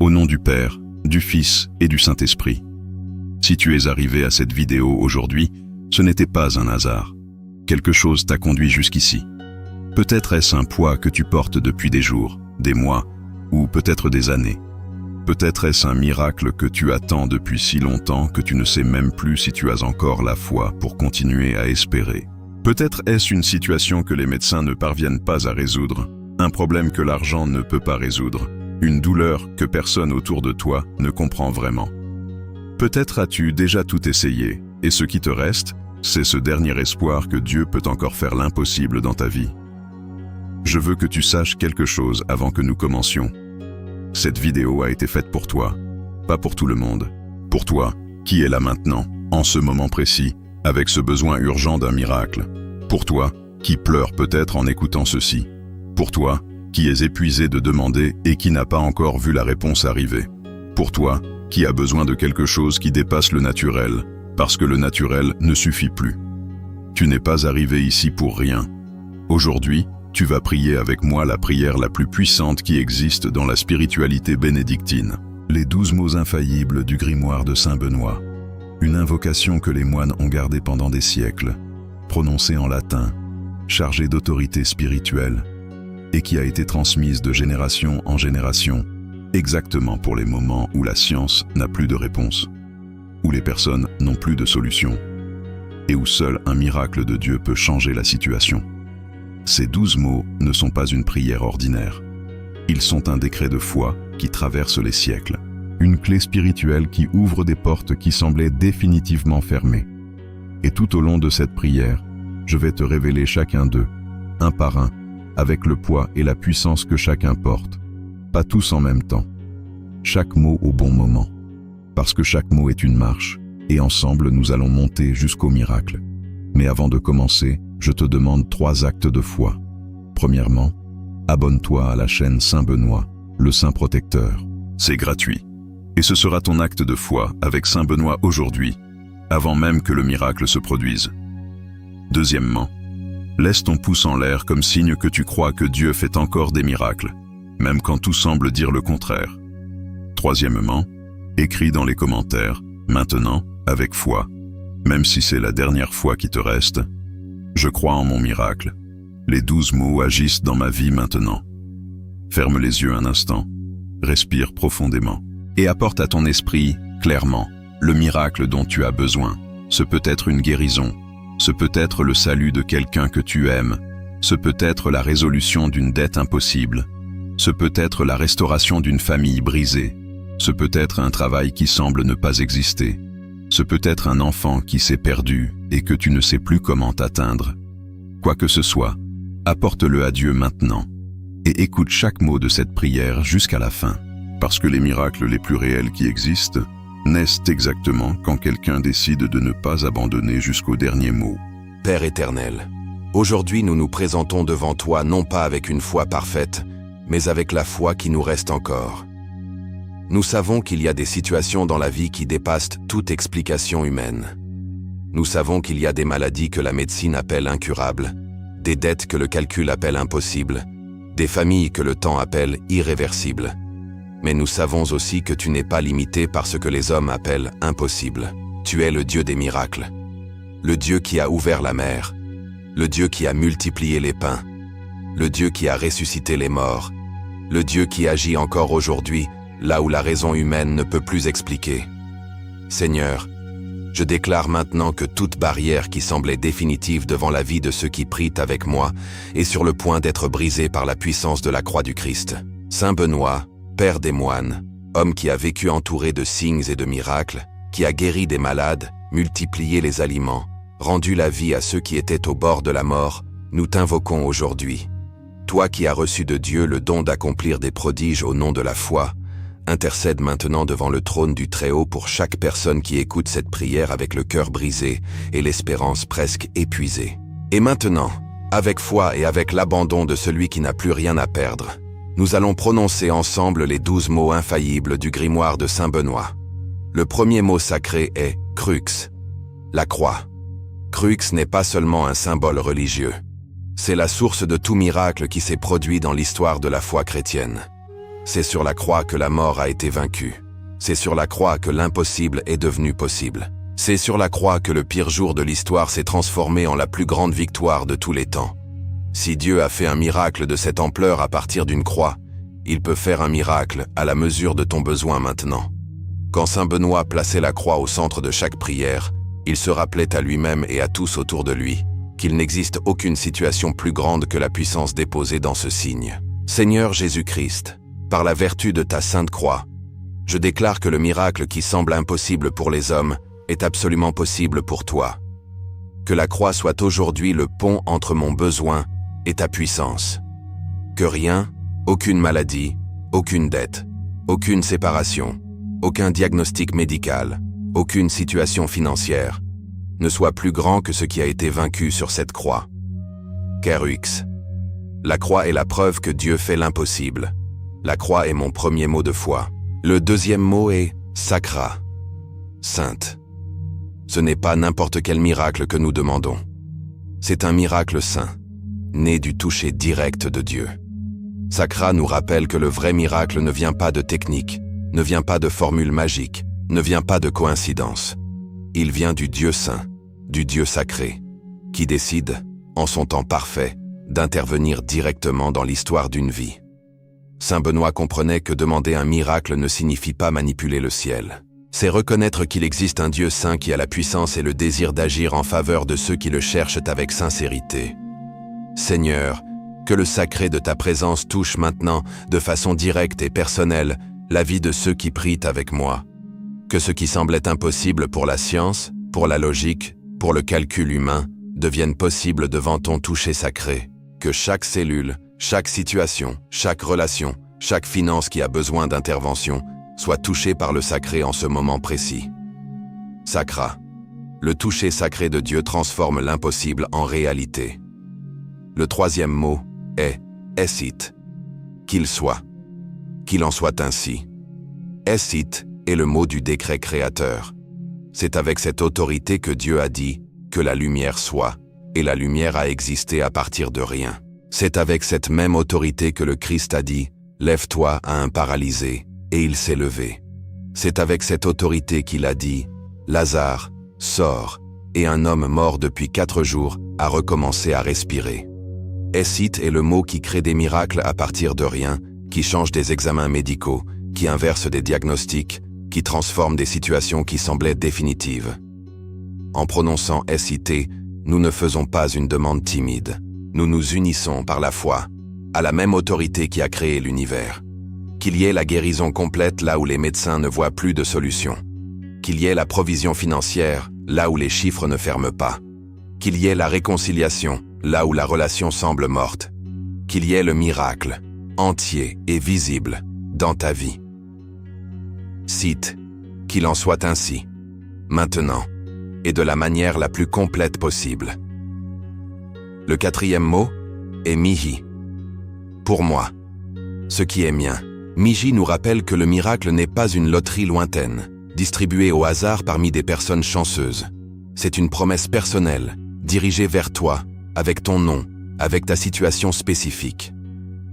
Au nom du Père, du Fils et du Saint-Esprit. Si tu es arrivé à cette vidéo aujourd'hui, ce n'était pas un hasard. Quelque chose t'a conduit jusqu'ici. Peut-être est-ce un poids que tu portes depuis des jours, des mois, ou peut-être des années. Peut-être est-ce un miracle que tu attends depuis si longtemps que tu ne sais même plus si tu as encore la foi pour continuer à espérer. Peut-être est-ce une situation que les médecins ne parviennent pas à résoudre, un problème que l'argent ne peut pas résoudre, une douleur que personne autour de toi ne comprend vraiment. Peut-être as-tu déjà tout essayé, et ce qui te reste, c'est ce dernier espoir que Dieu peut encore faire l'impossible dans ta vie. Je veux que tu saches quelque chose avant que nous commencions. Cette vidéo a été faite pour toi, pas pour tout le monde. Pour toi, qui est là maintenant, en ce moment précis, avec ce besoin urgent d'un miracle. Pour toi, qui pleure peut-être en écoutant ceci. Pour toi, qui es épuisé de demander et qui n'a pas encore vu la réponse arriver. Pour toi, qui a besoin de quelque chose qui dépasse le naturel, parce que le naturel ne suffit plus. Tu n'es pas arrivé ici pour rien. Aujourd'hui, tu vas prier avec moi la prière la plus puissante qui existe dans la spiritualité bénédictine. Les 12 mots infaillibles du grimoire de Saint Benoît. Une invocation que les moines ont gardée pendant des siècles, prononcée en latin, chargée d'autorité spirituelle, et qui a été transmise de génération en génération, exactement pour les moments où la science n'a plus de réponse, où les personnes n'ont plus de solution, et où seul un miracle de Dieu peut changer la situation. Ces 12 mots ne sont pas une prière ordinaire. Ils sont un décret de foi qui traverse les siècles, une clé spirituelle qui ouvre des portes qui semblaient définitivement fermées. Et tout au long de cette prière, je vais te révéler chacun d'eux, un par un, avec le poids et la puissance que chacun porte, pas tous en même temps. Chaque mot au bon moment, parce que chaque mot est une marche, et ensemble nous allons monter jusqu'au miracle. Mais avant de commencer, je te demande 3 actes de foi. Premièrement, abonne-toi à la chaîne Saint Benoît, le Saint Protecteur. C'est gratuit. Et ce sera ton acte de foi avec Saint Benoît aujourd'hui, avant même que le miracle se produise. Deuxièmement, laisse ton pouce en l'air comme signe que tu crois que Dieu fait encore des miracles, même quand tout semble dire le contraire. Troisièmement, écris dans les commentaires, maintenant, avec foi, même si c'est la dernière fois qui te reste, je crois en mon miracle. Les 12 mots agissent dans ma vie maintenant. Ferme les yeux un instant, respire profondément, et apporte à ton esprit, clairement, le miracle dont tu as besoin. Ce peut être une guérison, ce peut être le salut de quelqu'un que tu aimes, ce peut être la résolution d'une dette impossible, ce peut être la restauration d'une famille brisée, ce peut être un travail qui semble ne pas exister, ce peut être un enfant qui s'est perdu et que tu ne sais plus comment atteindre. Quoi que ce soit, apporte-le à Dieu maintenant et écoute chaque mot de cette prière jusqu'à la fin, parce que les miracles les plus réels qui existent naissent exactement quand quelqu'un décide de ne pas abandonner jusqu'au dernier mot. Père éternel, aujourd'hui nous nous présentons devant toi non pas avec une foi parfaite, mais avec la foi qui nous reste encore. Nous savons qu'il y a des situations dans la vie qui dépassent toute explication humaine. Nous savons qu'il y a des maladies que la médecine appelle incurables, des dettes que le calcul appelle impossibles, des familles que le temps appelle irréversibles. Mais nous savons aussi que tu n'es pas limité par ce que les hommes appellent impossible. Tu es le Dieu des miracles, le Dieu qui a ouvert la mer, le Dieu qui a multiplié les pains, le Dieu qui a ressuscité les morts, le Dieu qui agit encore aujourd'hui, là où la raison humaine ne peut plus expliquer. Seigneur, je déclare maintenant que toute barrière qui semblait définitive devant la vie de ceux qui prient avec moi est sur le point d'être brisée par la puissance de la croix du Christ. Saint Benoît, Père des moines, homme qui a vécu entouré de signes et de miracles, qui a guéri des malades, multiplié les aliments, rendu la vie à ceux qui étaient au bord de la mort, nous t'invoquons aujourd'hui. Toi qui as reçu de Dieu le don d'accomplir des prodiges au nom de la foi, intercède maintenant devant le trône du Très-Haut pour chaque personne qui écoute cette prière avec le cœur brisé et l'espérance presque épuisée. Et maintenant, avec foi et avec l'abandon de celui qui n'a plus rien à perdre, nous allons prononcer ensemble les 12 mots infaillibles du grimoire de Saint Benoît. Le premier mot sacré est « crux », la croix. Crux n'est pas seulement un symbole religieux. C'est la source de tout miracle qui s'est produit dans l'histoire de la foi chrétienne. C'est sur la croix que la mort a été vaincue. C'est sur la croix que l'impossible est devenu possible. C'est sur la croix que le pire jour de l'histoire s'est transformé en la plus grande victoire de tous les temps. Si Dieu a fait un miracle de cette ampleur à partir d'une croix, il peut faire un miracle à la mesure de ton besoin maintenant. Quand saint Benoît plaçait la croix au centre de chaque prière, il se rappelait à lui-même et à tous autour de lui qu'il n'existe aucune situation plus grande que la puissance déposée dans ce signe. Seigneur Jésus-Christ, par la vertu de ta sainte croix, je déclare que le miracle qui semble impossible pour les hommes est absolument possible pour toi. Que la croix soit aujourd'hui le pont entre mon besoin et ta puissance. Que rien, aucune maladie, aucune dette, aucune séparation, aucun diagnostic médical, aucune situation financière ne soit plus grand que ce qui a été vaincu sur cette croix. Kerux. La croix est la preuve que Dieu fait l'impossible. La croix est mon premier mot de foi. Le deuxième mot est sacra. Sainte. Ce n'est pas n'importe quel miracle que nous demandons. C'est un miracle saint, né du toucher direct de Dieu. Sacra nous rappelle que le vrai miracle ne vient pas de technique, ne vient pas de formule magique, ne vient pas de coïncidence. Il vient du Dieu saint, du Dieu sacré, qui décide, en son temps parfait, d'intervenir directement dans l'histoire d'une vie. Saint Benoît comprenait que demander un miracle ne signifie pas manipuler le ciel. C'est reconnaître qu'il existe un Dieu saint qui a la puissance et le désir d'agir en faveur de ceux qui le cherchent avec sincérité. Seigneur, que le sacré de ta présence touche maintenant, de façon directe et personnelle, la vie de ceux qui prient avec moi. Que ce qui semblait impossible pour la science, pour la logique, pour le calcul humain, devienne possible devant ton toucher sacré. Que chaque cellule, chaque situation, chaque relation, chaque finance qui a besoin d'intervention, soit touchée par le sacré en ce moment précis. Sacra. Le toucher sacré de Dieu transforme l'impossible en réalité. Le troisième mot est « essit ». Qu'il soit. Qu'il en soit ainsi. « Essit » est le mot du décret créateur. C'est avec cette autorité que Dieu a dit que la lumière soit, et la lumière a existé à partir de rien. C'est avec cette même autorité que le Christ a dit « Lève-toi à un paralysé », et il s'est levé. C'est avec cette autorité qu'il a dit « Lazare, sors », et un homme mort depuis 4 jours a recommencé à respirer. Essit est le mot qui crée des miracles à partir de rien, qui change des examens médicaux, qui inverse des diagnostics, qui transforme des situations qui semblaient définitives. En prononçant SIT, nous ne faisons pas une demande timide. Nous nous unissons par la foi à la même autorité qui a créé l'univers. Qu'il y ait la guérison complète là où les médecins ne voient plus de solution. Qu'il y ait la provision financière là où les chiffres ne ferment pas. Qu'il y ait la réconciliation là où la relation semble morte. Qu'il y ait le miracle, entier et visible, dans ta vie. Cite, qu'il en soit ainsi, maintenant, et de la manière la plus complète possible. Le quatrième mot est mihi. Pour moi, ce qui est mien. Mihi nous rappelle que le miracle n'est pas une loterie lointaine, distribuée au hasard parmi des personnes chanceuses. C'est une promesse personnelle, dirigée vers toi, avec ton nom, avec ta situation spécifique.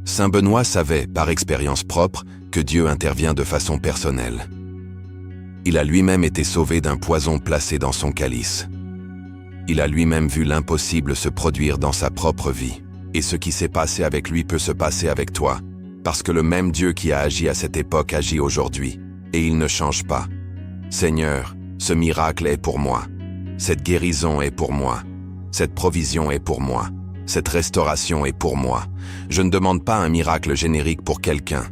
Saint Benoît savait, par expérience propre, que Dieu intervient de façon personnelle. Il a lui-même été sauvé d'un poison placé dans son calice. Il a lui-même vu l'impossible se produire dans sa propre vie. Et ce qui s'est passé avec lui peut se passer avec toi, parce que le même Dieu qui a agi à cette époque agit aujourd'hui, et il ne change pas. Seigneur, ce miracle est pour moi. Cette guérison est pour moi. Cette provision est pour moi. Cette restauration est pour moi. Je ne demande pas un miracle générique pour quelqu'un.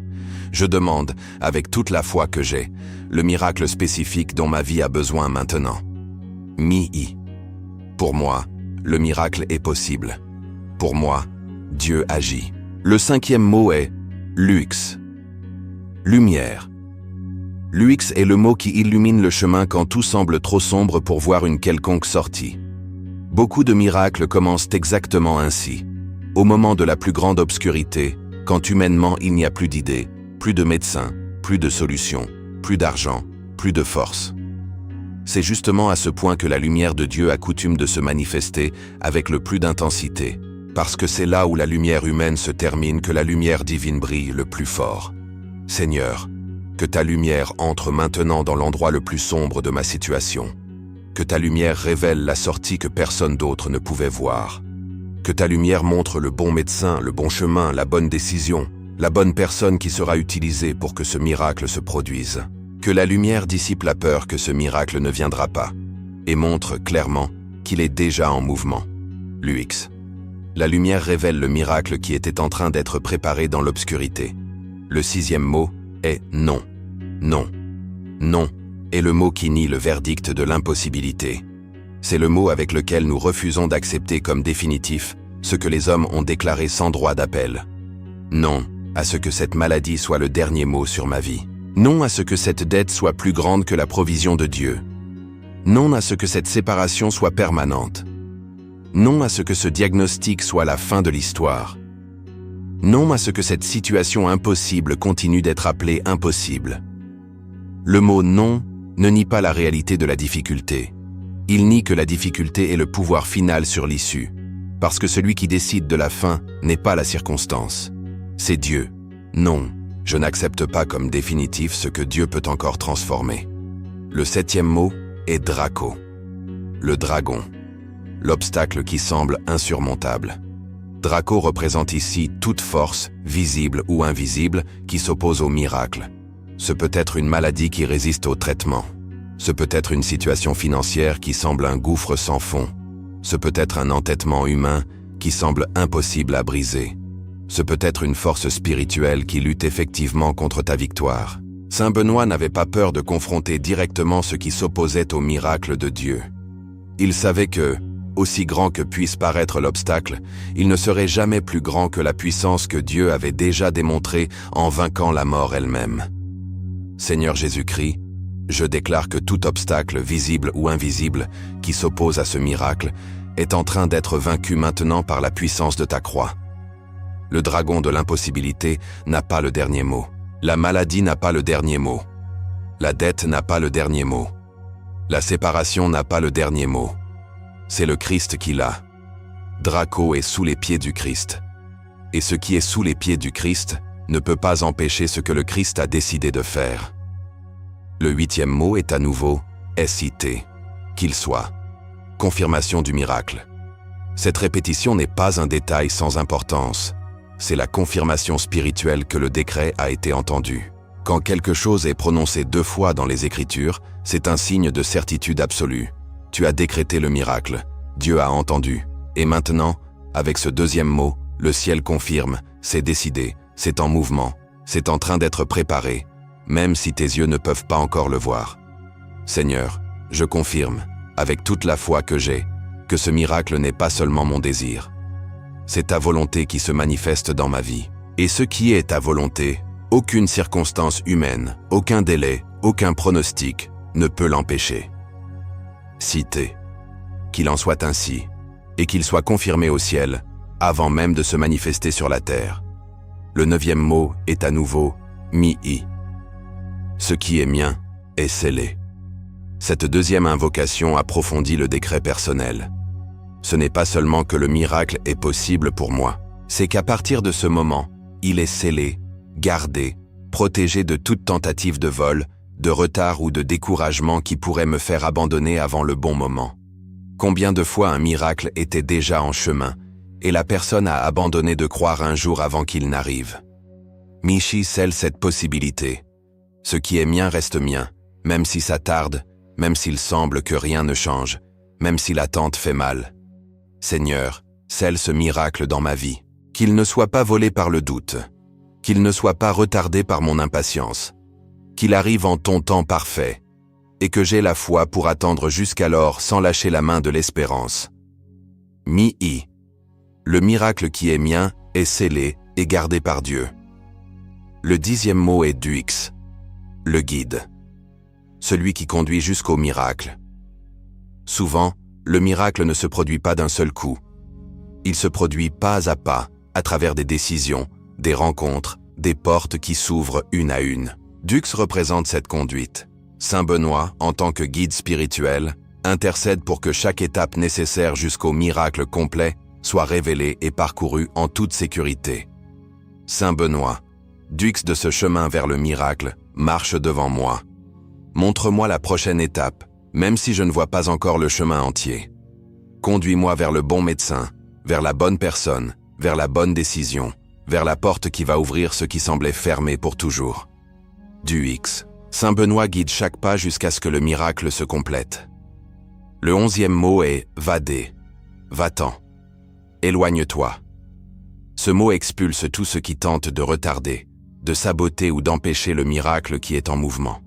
Je demande, avec toute la foi que j'ai, le miracle spécifique dont ma vie a besoin maintenant. Mi-i. Pour moi, le miracle est possible. Pour moi, Dieu agit. Le cinquième mot est lux. Lumière. Lux est le mot qui illumine le chemin quand tout semble trop sombre pour voir une quelconque sortie. Beaucoup de miracles commencent exactement ainsi. Au moment de la plus grande obscurité, quand humainement il n'y a plus d'idées, plus de médecins, plus de solutions, plus d'argent, plus de force. C'est justement à ce point que la lumière de Dieu a coutume de se manifester avec le plus d'intensité, parce que c'est là où la lumière humaine se termine que la lumière divine brille le plus fort. Seigneur, que ta lumière entre maintenant dans l'endroit le plus sombre de ma situation. Que ta lumière révèle la sortie que personne d'autre ne pouvait voir. Que ta lumière montre le bon médecin, le bon chemin, la bonne décision, la bonne personne qui sera utilisée pour que ce miracle se produise. Que la lumière dissipe la peur que ce miracle ne viendra pas et montre clairement qu'il est déjà en mouvement. L'UX. La lumière révèle le miracle qui était en train d'être préparé dans l'obscurité. Le 6e mot est non. Non. Non est le mot qui nie le verdict de l'impossibilité. C'est le mot avec lequel nous refusons d'accepter comme définitif ce que les hommes ont déclaré sans droit d'appel. Non à ce que cette maladie soit le dernier mot sur ma vie. Non à ce que cette dette soit plus grande que la provision de Dieu. Non à ce que cette séparation soit permanente. Non à ce que ce diagnostic soit la fin de l'histoire. Non à ce que cette situation impossible continue d'être appelée impossible. Le mot « non » ne nie pas la réalité de la difficulté. Il nie que la difficulté est le pouvoir final sur l'issue, parce que celui qui décide de la fin n'est pas la circonstance. C'est Dieu. Non, je n'accepte pas comme définitif ce que Dieu peut encore transformer. Le 7e mot est Draco. Le dragon. L'obstacle qui semble insurmontable. Draco représente ici toute force, visible ou invisible, qui s'oppose au miracle. Ce peut être une maladie qui résiste au traitement. Ce peut être une situation financière qui semble un gouffre sans fond. Ce peut être un entêtement humain qui semble impossible à briser. Ce peut être une force spirituelle qui lutte effectivement contre ta victoire. Saint Benoît n'avait pas peur de confronter directement ce qui s'opposait au miracle de Dieu. Il savait que, aussi grand que puisse paraître l'obstacle, il ne serait jamais plus grand que la puissance que Dieu avait déjà démontrée en vainquant la mort elle-même. Seigneur Jésus-Christ, je déclare que tout obstacle, visible ou invisible, qui s'oppose à ce miracle, est en train d'être vaincu maintenant par la puissance de ta croix. Le dragon de l'impossibilité n'a pas le dernier mot. La maladie n'a pas le dernier mot. La dette n'a pas le dernier mot. La séparation n'a pas le dernier mot. C'est le Christ qui l'a. Draco est sous les pieds du Christ. Et ce qui est sous les pieds du Christ ne peut pas empêcher ce que le Christ a décidé de faire. Le 8e mot est à nouveau SIT, qu'il soit. Confirmation du miracle. Cette répétition n'est pas un détail sans importance. C'est la confirmation spirituelle que le décret a été entendu. Quand quelque chose est prononcé 2 fois dans les Écritures, c'est un signe de certitude absolue. Tu as décrété le miracle, Dieu a entendu. Et maintenant, avec ce 2e mot, le ciel confirme, c'est décidé, c'est en mouvement, c'est en train d'être préparé, même si tes yeux ne peuvent pas encore le voir. Seigneur, je confirme, avec toute la foi que j'ai, que ce miracle n'est pas seulement mon désir. C'est ta volonté qui se manifeste dans ma vie. Et ce qui est ta volonté, aucune circonstance humaine, aucun délai, aucun pronostic ne peut l'empêcher. Cité. Qu'il en soit ainsi, et qu'il soit confirmé au ciel, avant même de se manifester sur la terre. Le 9e mot est à nouveau mi-i. Ce qui est mien est scellé. Cette 2e invocation approfondit le décret personnel. Ce n'est pas seulement que le miracle est possible pour moi, c'est qu'à partir de ce moment, il est scellé, gardé, protégé de toute tentative de vol, de retard ou de découragement qui pourrait me faire abandonner avant le bon moment. Combien de fois un miracle était déjà en chemin, et la personne a abandonné de croire un jour avant qu'il n'arrive. Michi scelle cette possibilité. Ce qui est mien reste mien, même si ça tarde, même s'il semble que rien ne change, même si l'attente fait mal. Seigneur, scelle ce miracle dans ma vie, qu'il ne soit pas volé par le doute, qu'il ne soit pas retardé par mon impatience, qu'il arrive en ton temps parfait, et que j'ai la foi pour attendre jusqu'alors sans lâcher la main de l'espérance. Mi-i. Le miracle qui est mien est scellé et gardé par Dieu. Le 10e mot est Duix, le guide, celui qui conduit jusqu'au miracle. Souvent, le miracle ne se produit pas d'un seul coup. Il se produit pas à pas, à travers des décisions, des rencontres, des portes qui s'ouvrent une à une. Dux représente cette conduite. Saint Benoît, en tant que guide spirituel, intercède pour que chaque étape nécessaire jusqu'au miracle complet soit révélée et parcourue en toute sécurité. Saint Benoît, Dux de ce chemin vers le miracle, marche devant moi. Montre-moi la prochaine étape, même si je ne vois pas encore le chemin entier. Conduis-moi vers le bon médecin, vers la bonne personne, vers la bonne décision, vers la porte qui va ouvrir ce qui semblait fermé pour toujours. Du X. Saint Benoît guide chaque pas jusqu'à ce que le miracle se complète. Le 11e mot est « vader ». Va-t'en. Éloigne-toi. Ce mot expulse tout ce qui tente de retarder, de saboter ou d'empêcher le miracle qui est en mouvement.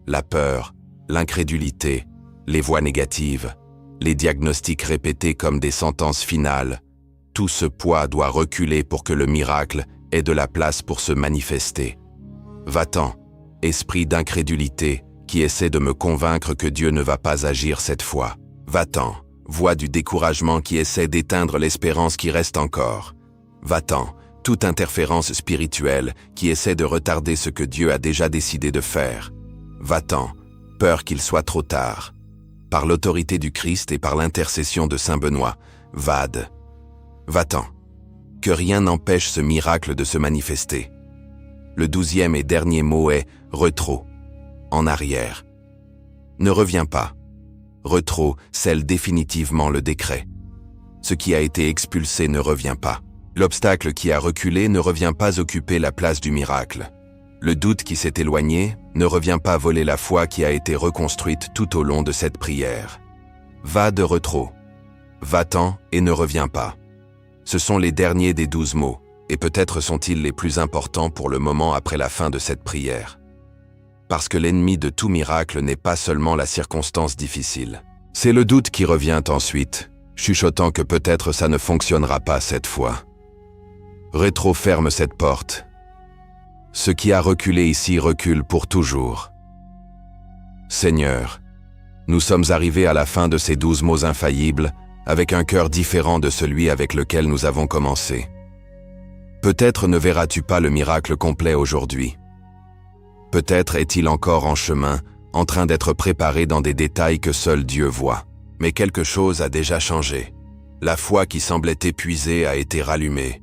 La peur, l'incrédulité, les voix négatives, les diagnostics répétés comme des sentences finales, tout ce poids doit reculer pour que le miracle ait de la place pour se manifester. Va-t'en, esprit d'incrédulité qui essaie de me convaincre que Dieu ne va pas agir cette fois. Va-t'en, voix du découragement qui essaie d'éteindre l'espérance qui reste encore. Va-t'en, toute interférence spirituelle qui essaie de retarder ce que Dieu a déjà décidé de faire. Va-t'en, peur qu'il soit trop tard. Par l'autorité du Christ et par l'intercession de Saint Benoît, vade. Va-t'en. Que rien n'empêche ce miracle de se manifester. Le 12e et dernier mot est « retro », en arrière. Ne reviens pas. Retro scelle définitivement le décret. Ce qui a été expulsé ne revient pas. L'obstacle qui a reculé ne revient pas occuper la place du miracle. Le doute qui s'est éloigné ne revient pas voler la foi qui a été reconstruite tout au long de cette prière. Va de retro. Va-t'en et ne reviens pas. Ce sont les derniers des 12 mots, et peut-être sont-ils les plus importants pour le moment après la fin de cette prière. Parce que l'ennemi de tout miracle n'est pas seulement la circonstance difficile. C'est le doute qui revient ensuite, chuchotant que peut-être ça ne fonctionnera pas cette fois. Rétro ferme cette porte. Ce qui a reculé ici recule pour toujours. Seigneur, nous sommes arrivés à la fin de ces 12 mots infaillibles, avec un cœur différent de celui avec lequel nous avons commencé. Peut-être ne verras-tu pas le miracle complet aujourd'hui. Peut-être est-il encore en chemin, en train d'être préparé dans des détails que seul Dieu voit. Mais quelque chose a déjà changé. La foi qui semblait épuisée a été rallumée.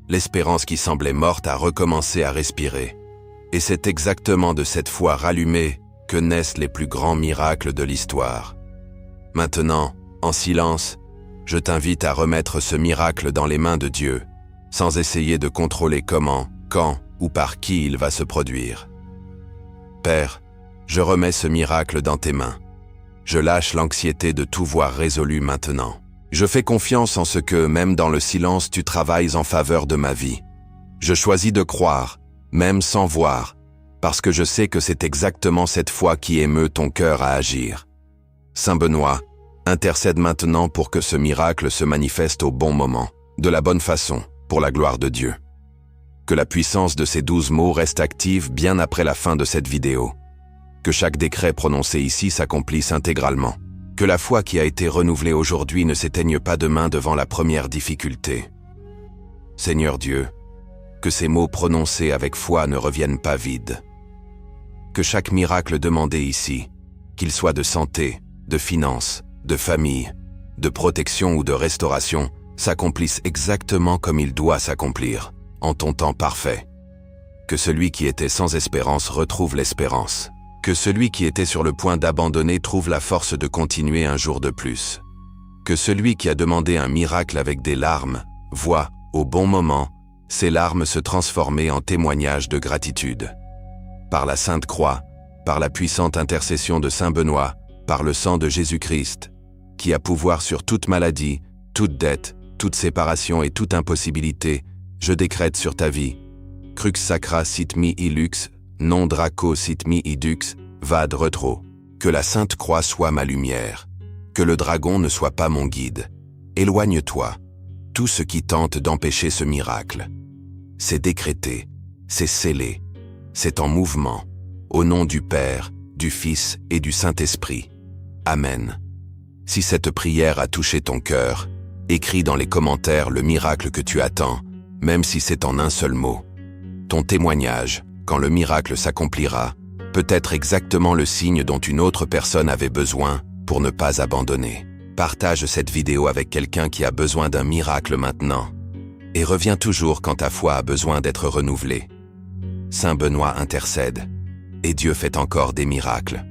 L'espérance qui semblait morte a recommencé à respirer. Et c'est exactement de cette foi rallumée que naissent les plus grands miracles de l'histoire. Maintenant, en silence, je t'invite à remettre ce miracle dans les mains de Dieu, sans essayer de contrôler comment, quand ou par qui il va se produire. Père, je remets ce miracle dans tes mains. Je lâche l'anxiété de tout voir résolu maintenant. Je fais confiance en ce que, même dans le silence, tu travailles en faveur de ma vie. Je choisis de croire, même sans voir, parce que je sais que c'est exactement cette foi qui émeut ton cœur à agir. Saint Benoît, intercède maintenant pour que ce miracle se manifeste au bon moment, de la bonne façon, pour la gloire de Dieu. Que la puissance de ces 12 mots reste active bien après la fin de cette vidéo. Que chaque décret prononcé ici s'accomplisse intégralement. Que la foi qui a été renouvelée aujourd'hui ne s'éteigne pas demain devant la première difficulté. Seigneur Dieu, que ces mots prononcés avec foi ne reviennent pas vides. Que chaque miracle demandé ici, qu'il soit de santé, de finances, de famille, de protection ou de restauration, s'accomplisse exactement comme il doit s'accomplir, en ton temps parfait. Que celui qui était sans espérance retrouve l'espérance. Que celui qui était sur le point d'abandonner trouve la force de continuer un jour de plus. Que celui qui a demandé un miracle avec des larmes voit, au bon moment, ces larmes se transformer en témoignages de gratitude. Par la Sainte Croix, par la puissante intercession de Saint Benoît, par le sang de Jésus-Christ, qui a pouvoir sur toute maladie, toute dette, toute séparation et toute impossibilité, je décrète sur ta vie. Crux sacra sit mihi lux, non draco sit mihi dux, vad retro. Que la Sainte Croix soit ma lumière. Que le dragon ne soit pas mon guide. Éloigne-toi. Tout ce qui tente d'empêcher ce miracle. C'est décrété, c'est scellé, c'est en mouvement. Au nom du Père, du Fils et du Saint-Esprit. Amen. Si cette prière a touché ton cœur, écris dans les commentaires le miracle que tu attends, même si c'est en un seul mot. Ton témoignage, quand le miracle s'accomplira, peut être exactement le signe dont une autre personne avait besoin pour ne pas abandonner. Partage cette vidéo avec quelqu'un qui a besoin d'un miracle maintenant. Et reviens toujours quand ta foi a besoin d'être renouvelée. Saint Benoît intercède, et Dieu fait encore des miracles.